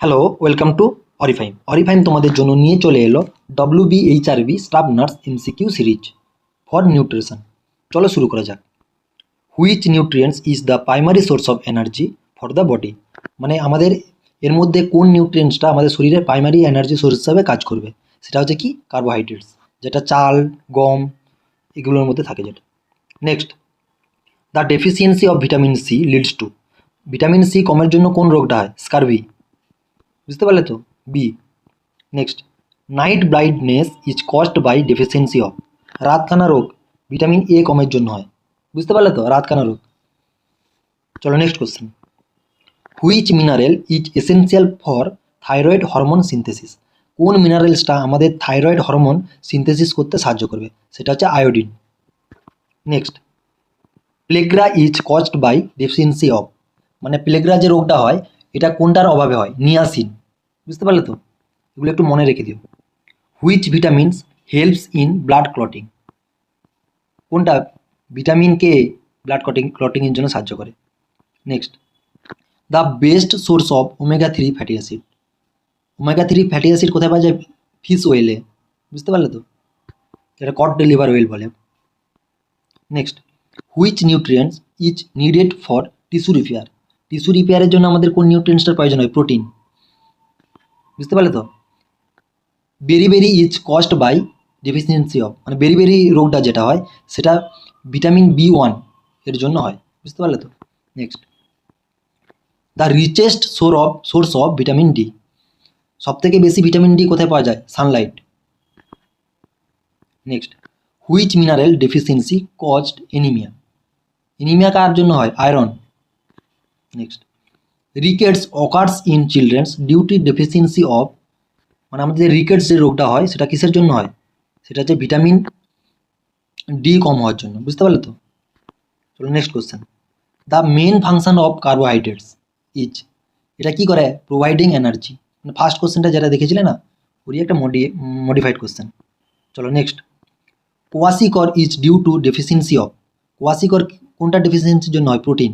Hello, welcome to অরিফাইম। অরিফাইম তোমাদের জন্য নিয়ে চলে এলো WBHRB staff nurse MCQ series for nutrition. চলো শুরু করা যাক। Which nutrients is the primary source of energy for the body? মানে আমাদের এর মধ্যে কোন নিউট্রিয়েন্টসটা আমাদের শরীরের প্রাইমারি এনার্জি সোর্স হিসাবে কাজ করবে? সেটা হচ্ছে কি কার্বোহাইড্রেটস, যেটা চাল, গম এগুলোর মধ্যে থাকে যেটা। Next, the deficiency of vitamin C leads to. Vitamin C কমের জন্য কোন রোগটা হয়? স্কারভি। বুঝতে পারলে তো? B. Next, night blindness is caused by deficiency of. রাতকানা রোগ ভিটামিন এ কমের জন্য হয়। বুঝতে পারলে তো? রাতকানা রোগ। চলো next question. Which mineral is essential for thyroid hormone synthesis? কোন মিনারেলসটা আমাদের থাইরয়েড হরমোন সিনথেসিস করতে সাহায্য করবে? সেটা হচ্ছে iodine. Next, pellagra is caused by deficiency of. মানে প্লেগ্রা যে রোগটা হয় এটা কোনটার অভাবে হয়? নিয়াসিন। বুঝতে পারলে তো? এগুলো একটু মনে রেখে দিও। Which vitamins helps in blood clotting? কোনটা ভিটামিন কে ব্লাড ক্লটিংয়ের জন্য সাহায্য করে? Next, the best source of omega 3 fatty acid. Omega 3 fatty acid কোথায় পাওয়া যায়? ফিশ ওয়েলে। বুঝতে পারলে তো? যেটা কড লিভার ওয়েল বলে। Next, which nutrients is needed for tissue repair? Tissue রিপেয়ারের জন্য আমাদের কোন নিউট্রিয়েন্টসটার প্রয়োজন হয়? প্রোটিন। বুঝতে পারলে তো? Beri is caused by deficiency of. মানে বেরি রোগটা যেটা হয় সেটা ভিটামিন B1 এর জন্য হয়। বুঝতে পারলে তো? Next, the richest source of vitamin D. সব থেকে বেশি ভিটামিন ডি কোথায় পাওয়া যায়? Sunlight. Next, which mineral deficiency caused anaemia? Anaemia কার জন্য হয়? Iron. Next, rickets occurs in childrens due to deficiency of. মানে আমাদের রিকেটস যে রোগটা হয় সেটা কিসের জন্য হয়? সেটা হচ্ছে ভিটামিন ডি কম হওয়ার জন্য। বুঝতে পারলে তো? চলো next question. The main function of carbohydrates is. এটা কি করে? Providing energy. মানে ফার্স্ট কোশ্চেনটা যেটা দেখেছিলে না, ওরই একটা মডিফাইড কোশ্চেন। চলো next, kwashiorkor is due to deficiency of. Kwashiorkor কোনটা ডেফিসিয়েন্সির জন্য হয়? প্রোটিন।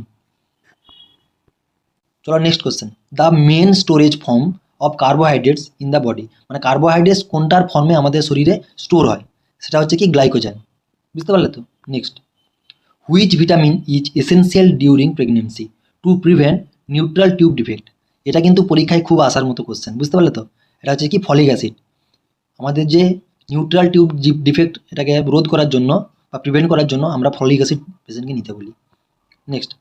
চলো next question. The main storage form of carbohydrates in the body. মানে কার্বোহাইড্রেটস কোনটার ফর্মে আমাদের শরীরে স্টোর হয়? সেটা হচ্ছে কি গ্লাইকোজেন। বুঝতে পারলে তো? Next, which vitamin is essential during pregnancy to prevent neutral tube defect? এটা কিন্তু পরীক্ষায় খুব আসার মতো কোশ্চেন। বুঝতে পারলে তো? এটা হচ্ছে কি ফলিক অ্যাসিড। আমাদের যে নিউট্রাল টিউব ডিফেক্ট এটাকে রোধ করার জন্য বা প্রিভেন্ট করার জন্য আমরা ফলিক অ্যাসিড পেশেন্টকে নিতে বলি। Next,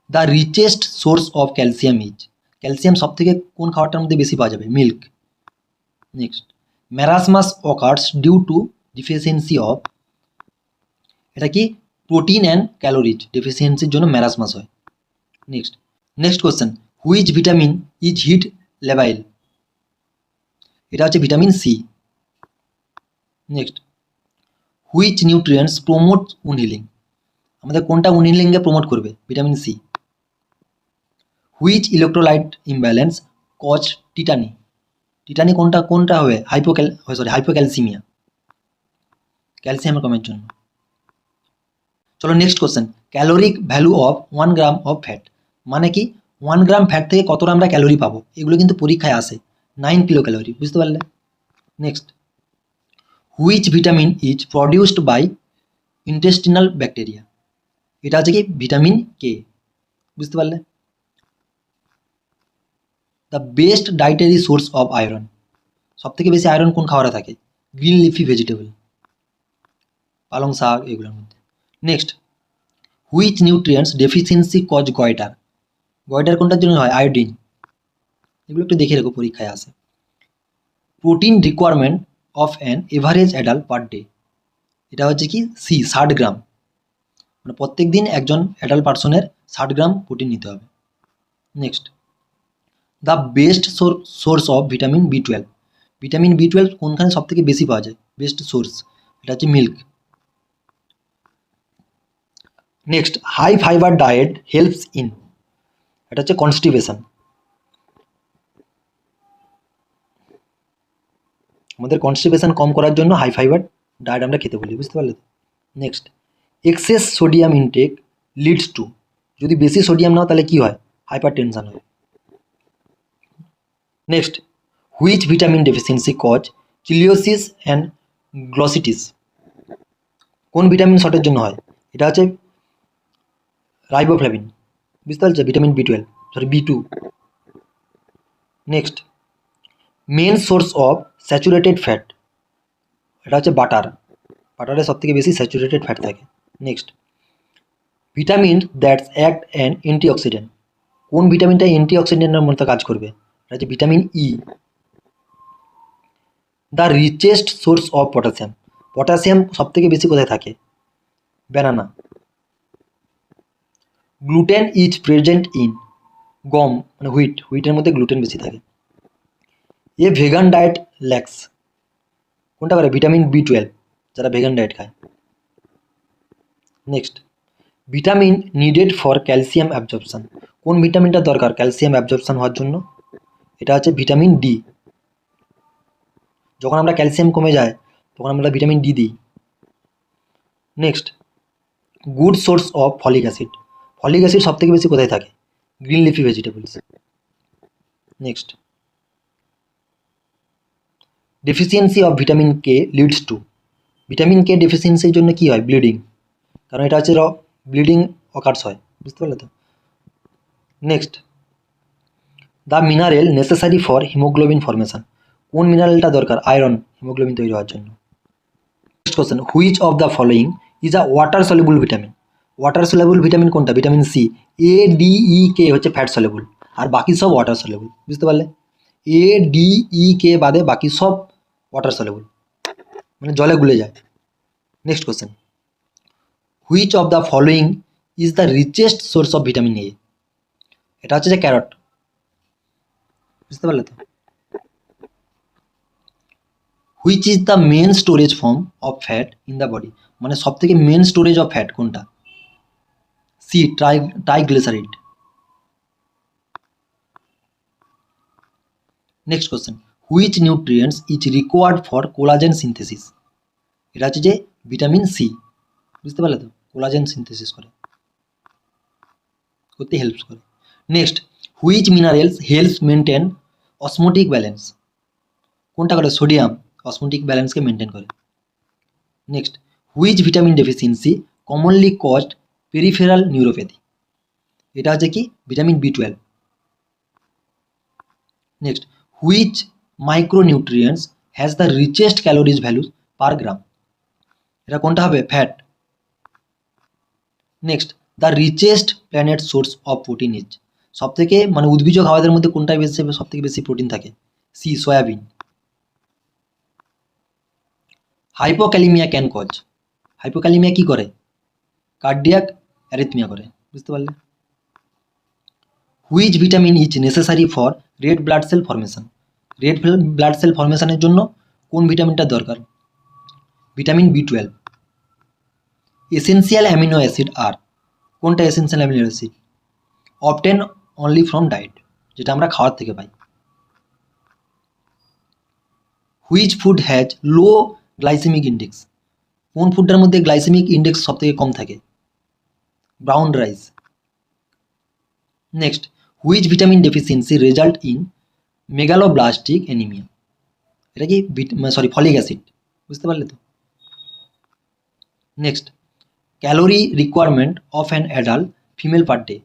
the richest source of calcium is. Calcium সব থেকে কোন খাবারটার মধ্যে বেশি পাওয়া যাবে? Milk. Next, marasmus occurs due to deficiency of. এটা কি প্রোটিন অ্যান্ড ক্যালোরিজ ডেফিসিয়েন্সির জন্য ম্যারাসমাস হয়। Next question, which vitamin is heat labile? এটা হচ্ছে vitamin C. Next, which nutrients promote wound healing? আমাদের কোনটা উন হিলিংকে প্রমোট করবে? Vitamin C. Which electrolyte imbalance cause tetany? Tetany কোনটা হবে? হাইপোক্যালসিমিয়া, ক্যালসিয়ামের কমের জন্য। চলো next question, caloric value of 1 gram of fat. মানে কি 1 গ্রাম ফ্যাট থেকে কতটা আমরা ক্যালোরি পাবো? এগুলো কিন্তু পরীক্ষায় আসে। 9 কিলো ক্যালোরি। বুঝতে পারলে? Next, which vitamin is produced by intestinal bacteria? এটা হচ্ছে কি ভিটামিন কে। বুঝতে পারলে? The best dietary source of iron. সব থেকে বেশি আয়রন কোন খাবারে থাকে? গ্রিন লিফি ভেজিটেবল, পালং শাক এগুলোর মধ্যে। Next, which nutrients deficiency cause goitre? Goitre কোনটার জন্য হয়? আয়োডিন। এগুলো একটু দেখে রেখো, পরীক্ষায় আসে। Protein requirement of an average adult per day. এটা হচ্ছে কি 60 গ্রাম। মানে প্রত্যেক দিন একজন অ্যাডাল্ট পার্সনের 60 গ্রাম প্রোটিন নিতে হবে। Next, the best source of vitamin B12। Vitamin B12 কোনখানে সব থেকে বেশি পাওয়া যায়? বেস্ট সোর্স এটা হচ্ছে milk. Next, high fibre diet helps in. এটা হচ্ছে কনস্টিপেশন। আমাদের কনস্টিপেশন কম করার জন্য হাই ফাইবার ডায়েট আমরা খেতে বলি। বুঝতে পারলে? Next, excess sodium intake leads to. যদি বেশি সোডিয়াম নাও তাহলে কি হয়? হাইপার টেনশন হয়। Next, which vitamin deficiency cause cheilosis and glossitis? কোন ভিটামিন শর্টের জন্য হয়? এটা হচ্ছে রাইবোফ্লাভিন, বুঝতে পারছো, vitamin B12 next, main source of saturated fat, এটা হচ্ছে বাটারে সব থেকে বেশি স্যাচুরেটেড ফ্যাট থাকে। Next, vitamin that's act and antioxidant, কোন ভিটামিনটা অ্যান্টিঅক্সিডেন্টের মতো কাজ করবে? এটা হচ্ছে vitamin E. The richest source of potassium সব থেকে বেশি কোথায় থাকে? Banana. Gluten is present in, গম মানে হুইটের মধ্যে গ্লুটেন বেশি থাকে। এ ভেগান ডায়েট ল্যাক্স, কোনটা করে? ভিটামিন B12, যারা ভেগান ডায়েট খায়। Next, vitamin needed for calcium absorption, কোন ভিটামিনটা দরকার ক্যালসিয়াম অ্যাবজর্পশন হওয়ার জন্য? এটা হচ্ছে ভিটামিন ডি। যখন আমরা ক্যালসিয়াম কমে যায় তখন আমরা ভিটামিন ডি দিই। Next, good source of folic acid, folic acid সব থেকে বেশি কোথায় থাকে? Green leafy vegetables. Next, deficiency of vitamin K leads to, vitamin K ডেফিসিয়েন্সির জন্য কী হয়? ব্লিডিং, কারণ এটা হচ্ছে ব্লিডিং অকার্স হয়, বুঝতে পারলে তো। Next, the mineral necessary for haemoglobin formation, কোন মিনারেলটা দরকার আয়রন হিমোগ্লোবিন তৈরি হওয়ার জন্য? Next question, which of the following is a water soluble vitamin, water soluble vitamin কোনটা? Vitamin C. A, D, E, K হচ্ছে ফ্যাট সলিউবল আর বাকি সব ওয়াটার সলিউবল, বুঝতে পারলে। A, D, E, K বাদে বাকি সব ওয়াটার সলিউবল, মানে জলে গুলে যায়। Next question, which of the following is the richest source of vitamin A, এটা হচ্ছে যে ক্যারট, বুঝতে পারলে তো। Which is the main storage form of fat in the body, মানে সব থেকে মেন স্টোরেজ অফ ফ্যাট কোনটা? C, triglyceride. Next question, which nutrients is required for collagen synthesis, এটা হচ্ছে যে ভিটামিন সি, বুঝতে পারলে তো, কোলাজেন সিনথেসিস করতে হেল্প করে। Next, which minerals helps maintain osmotic balance, কোনটা করে? সোডিয়াম অসমোটিক ব্যালেন্সকে মেনটেন করে। Next, which vitamin deficiency commonly caused peripheral neuropathy, এটা হচ্ছে কি? Vitamin B12। Next, which micronutrients has the richest calories values per gram, এটা কোনটা হবে? Fat. Next, the richest plant source of protein is, সব থেকে মানে উদ্ভিজ খাবারের মধ্যে কোনটায় বেশি সব থেকে বেশি প্রোটিন থাকে? C, soybean. Hypokalaemia can cause, hypokalaemia কি করে? কার্ডিয়াক অ্যারিথমিয়া করে, বুঝতে পারলে। Which vitamin is necessary for red blood cell formation, red blood cell ফর্মেশনের জন্য কোন ভিটামিনটা দরকার? Vitamin B12। Essential amino acid আর, কোনটা essential amino acid? Obtain only from diet, যেটা আমরা খাওয়ার থেকে পাই। Which food has low glycaemic index, কোন ফুডটার মধ্যে গ্লাইসেমিক ইন্ডেক্স সব থেকে কম থাকে? Brown rice. Next, which vitamin deficiency result in megaloblastic anaemia, এটা কি? ফলিক অ্যাসিড, বুঝতে পারলে তো। Next, calorie requirement of an adult female per day,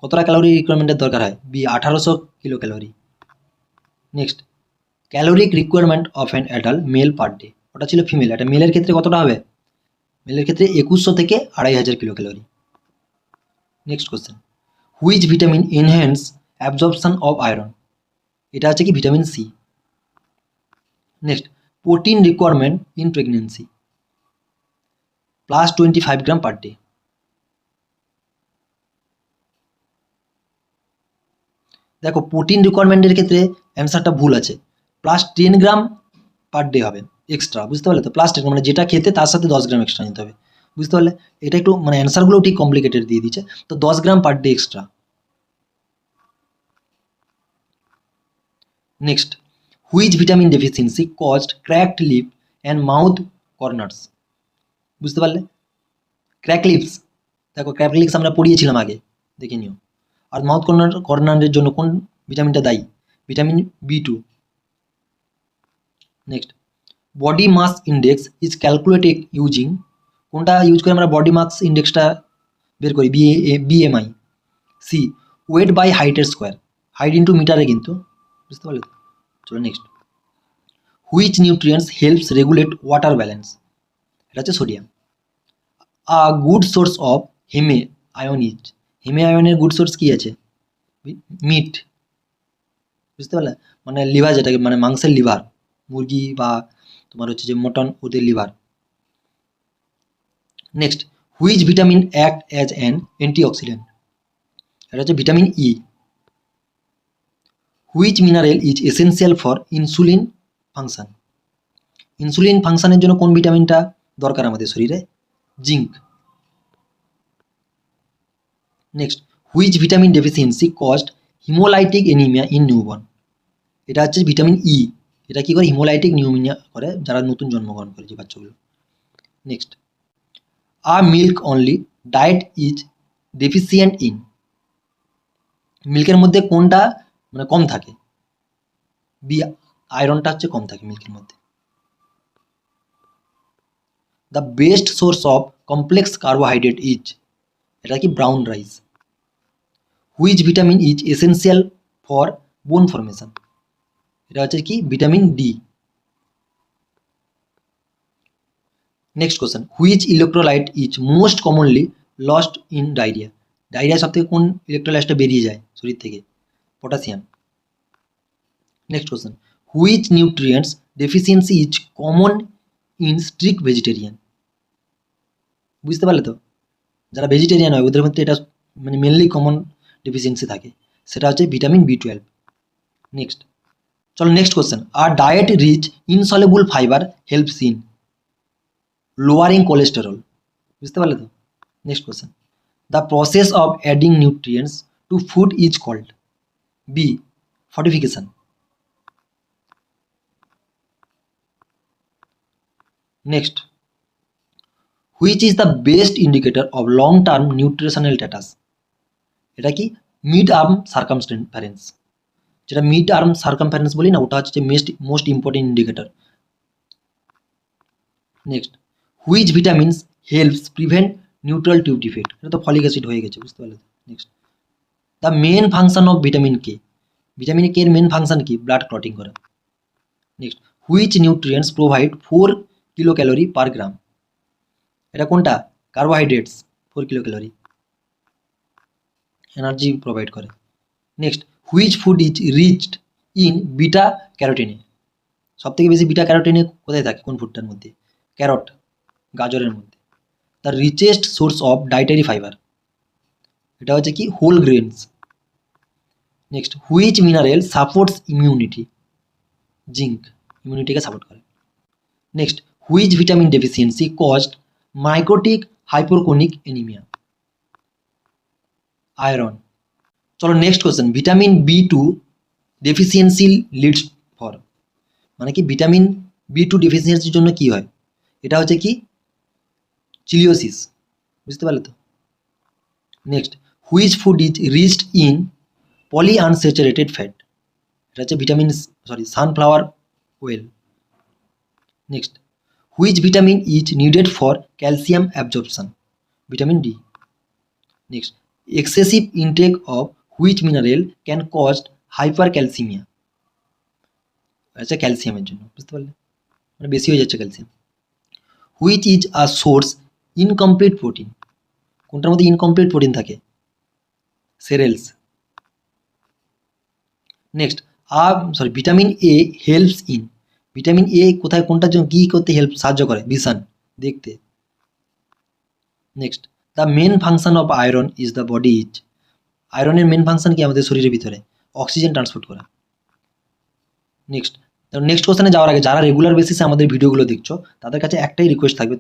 কতটা ক্যালোরি রিকোয়ারমেন্টের দরকার হয়? 1800 kilo calorie. Next, caloric requirement of an adult male per day, ওটা ছিল ফিমেল, এটা মেলের ক্ষেত্রে কতটা হবে? মেলের ক্ষেত্রে 2100 থেকে 2500 kilo calorie. Next question, which vitamin enhance absorption of iron, এটা হচ্ছে কি? Vitamin C. Next, protein requirement in pregnancy +25 gram per day. দেখো প্রোটিন রিকোয়ারমেন্টের ক্ষেত্রে অ্যান্সারটা ভুল আছে, +10 গ্রাম পার ডে হবে এক্সট্রা, বুঝতে পারলে তো। +10 মানে যেটা খেতে তার সাথে 10 গ্রাম এক্সট্রা নিতে হবে, বুঝতে পারলে। এটা একটু মানে অ্যান্সারগুলো ঠিক কমপ্লিকেটেড দিয়ে দিচ্ছে, তো 10 gram per day extra. Next, which vitamin deficiency caused cracked lip and mouth corners, বুঝতে পারলে। ক্র্যাক লিপস, দেখো ক্র্যাক লিপস আমরা পড়িয়েছিলাম আগে, দেখে নিও। আর মাউথ কর্নারের জন্য কোন ভিটামিনটা দায়ী? Vitamin B2। Next, body mass index is calculated using, কোনটা ইউজ করে আমরা বডি মাস ইন্ডেক্সটা বের করি? BMI। সি, ওয়েট বাই হাইটের স্কোয়ার, হাইট ইন্টু মিটারে কিন্তু, বুঝতে পারলে তো? চলো next, which nutrients helps regulate water balance? এটা হচ্ছে sodium. A good source of haem iron is, haem আয়নের গুড সোর্স কি আছে? মিট, বুঝতে পারলে? মানে লিভার, যেটাকে মানে মাংসের লিভার, মুরগি বা তোমার হচ্ছে যে মটন, ওদের liver. Next, which vitamin act as an antioxidant? এটা হচ্ছে vitamin E. Which mineral is essential for insulin function? Insulin ফাংশনের জন্য কোন ভিটামিনটা দরকার আমাদের শরীরে? Zinc. Next, which vitamin deficiency caused haemolytic anaemia in newborn? এটা হচ্ছে ভিটামিন ই। এটা কি করে? হিমোলাইটিক নিউমোনিয়া করে যারা নতুন জন্মগ্রহণ করে যে বাচ্চাগুলো। Next, a milk only diet is deficient in? মিল্কের মধ্যে কোনটা মানে কম থাকে? বি, আয়রনটা হচ্ছে কম থাকে মিল্কের মধ্যে। The best source of complex carbohydrate is? এটা কি? Brown rice. Which vitamin is essential for বোন ফরমেশন? এটা হচ্ছে কি? Vitamin D. Next question, which electrolyte is most commonly lost in diarrhoea? Diarrhoea সব থেকে কোন ইলেকট্রোলাইটটা বেরিয়ে যায় শরীর থেকে? Potassium. Next question, which nutrients deficiency is common in strict vegetarian? বুঝতে পারলে তো? যারা ভেজিটেরিয়ান হয় ওদের মধ্যে এটা মানে মেনলি কমন ডেফিসিয়েন্সি থাকে, সেটা হচ্ছে ভিটামিন B12। নেক্সট, চলো নেক্সট কোশ্চেন, আর diet rich insoluble fibre helps in lowering cholesterol? বুঝতে পারলে তো? Next question, the process of adding nutrients to food is called? B, fortification. Next, which is the best indicator of long term nutritional status? এটা কি? Mid arm circumference. যেটা mid arm circumference বলি না, ওটা হচ্ছে most important indicator. Next, which vitamins helps prevent neutral tube defect? এটা তো folic acid হয়ে গেছে, বুঝতে পারলে? Next, the main function of vitamin K? Vitamin K এর মেন ফাংশন কি? ব্লাড ক্লটিং করা। Next, which nutrients provide 4 kilo calorie per gram? এটা কোনটা? Carbohydrates, 4 kilo calorie energy provide করে। Next, which food is riched in beta ক্যারোটিনে? সব থেকে বেশি বিটা ক্যারোটিনে কোথায় থাকে? কোন ফুডটার মধ্যে? ক্যারট, গাজরের মধ্যে। The richest source of dietary fibre? এটা হচ্ছে কি? Whole grains. Next, which mineral supports immunity? Zinc, ইমিউনিটিকে সাপোর্ট করে। Next, which vitamin deficiency caused microcytic hypochromic anaemia? Iron. চলো next question, vitamin B2 deficiency leads for? মানে কি vitamin B2 ডেফিসিয়েন্সির জন্য কি হয়? এটা হচ্ছে কি? চিলিওসিস, বুঝতে পারলে তো? Next, which food is riched in polyunsaturated fat? এটা হচ্ছে vitamin sunflower oil. Next, which vitamin is needed for calcium absorption? Vitamin D. Next, excessive intake of which mineral can cause hypercalcaemia? আচ্ছা, ক্যালসিয়ামের জন্য, বুঝতে পারলে? মানে বেশি হয়ে যাচ্ছে calcium. Which is a source incomplete protein? কোনটার মধ্যে ইনকমপ্লিট প্রোটিন থাকে? Cereals. Next, vitamin A helps in? Vitamin A কোথায়, কোনটার জন্য কী করতে সাহায্য করে? ভিশন, দেখতে। Next, the main function of iron is the body is? আয়রনের মেন ফাংশন কি আমাদের শরীরের ভিতরে? অক্সিজেন ট্রান্সপোর্ট করা। নেক্সট, নেক্সট কোশ্চেনে যাওয়ার আগে যারা রেগুলার বেসিসে আমাদের ভিডিওগুলো দেখছো তাদের কাছে একটাই রিকোয়েস্ট থাকবে,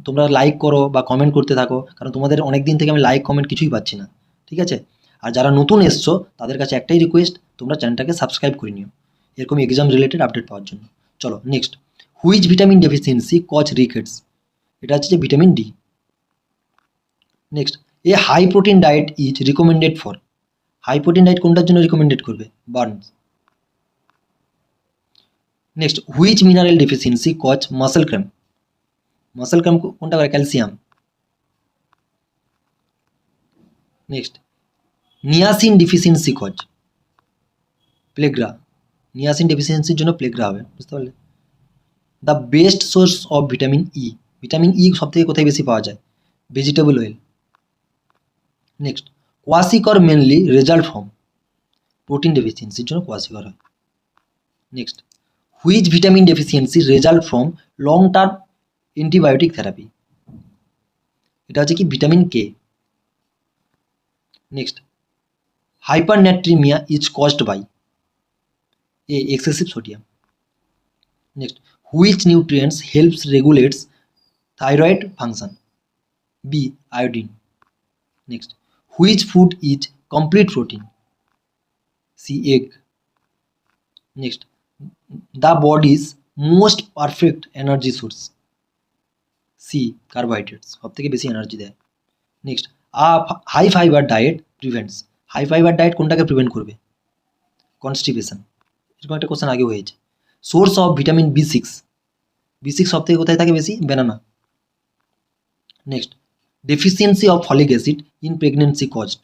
তোমরা লাইক করো বা কমেন্ট করতে থাকো, কারণ তোমাদের অনেক দিন থেকে আমি লাইক কমেন্ট কিছুই পাচ্ছি না, ঠিক আছে? আর যারা নতুন এসছো তাদের কাছে একটাই রিকোয়েস্ট, তোমরা চ্যানেলটাকে সাবস্ক্রাইব করে নিও এরকম এক্সাম রিলেটেড আপডেট পাওয়ার জন্য। চলো next, which vitamin deficiency cause rickets? এটা হচ্ছে যে vitamin D. Next, a high protein diet is recommended for? High protein diet কোনটার জন্য রিকমেন্ডেড করবে? Burns. Next, which mineral deficiency cause muscle cramp? Muscle cramp কোনটা করে? Calcium. Next, niacin deficiency cause? Pellagra. Niacin ডেফিসিয়েন্সির জন্য pellagra হবে, বুঝতে পারলে? The best source of vitamin E? Vitamin E সব থেকে কোথায় বেশি পাওয়া যায়? Vegetable oil. Next, kwashiorkor mainly result from? Protein ডেফিসিয়েন্সির জন্য কোয়াশিকর হয়। Next, which vitamin deficiency result from long term antibiotic therapy? এটা হচ্ছে কি? Vitamin K. Next, hypernatraemia is caused by? A, excessive sodium. Next, which nutrients helps regulates thyroid function? B, iodine. Next, which food is complete protein? C, egg. Next, the body's most perfect energy source? C, carbohydrates, সব থেকে বেশি energy দেয়। Next, high fibre diet prevents? High fibre diet কোনটাকে prevent করবে? Constipation. এরকম একটা question আগে হয়েছে। Source of vitamin B6? B6 সব থেকে কোথায় থাকে বেশি? Banana. Next, deficiency of folic acid in pregnancy caused?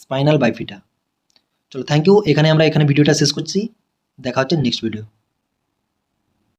Spinal bifida. চলো, থ্যাংক ইউ। এখানে ভিডিওটা শেষ করছি। দেখা হচ্ছে নেক্সট ভিডিও।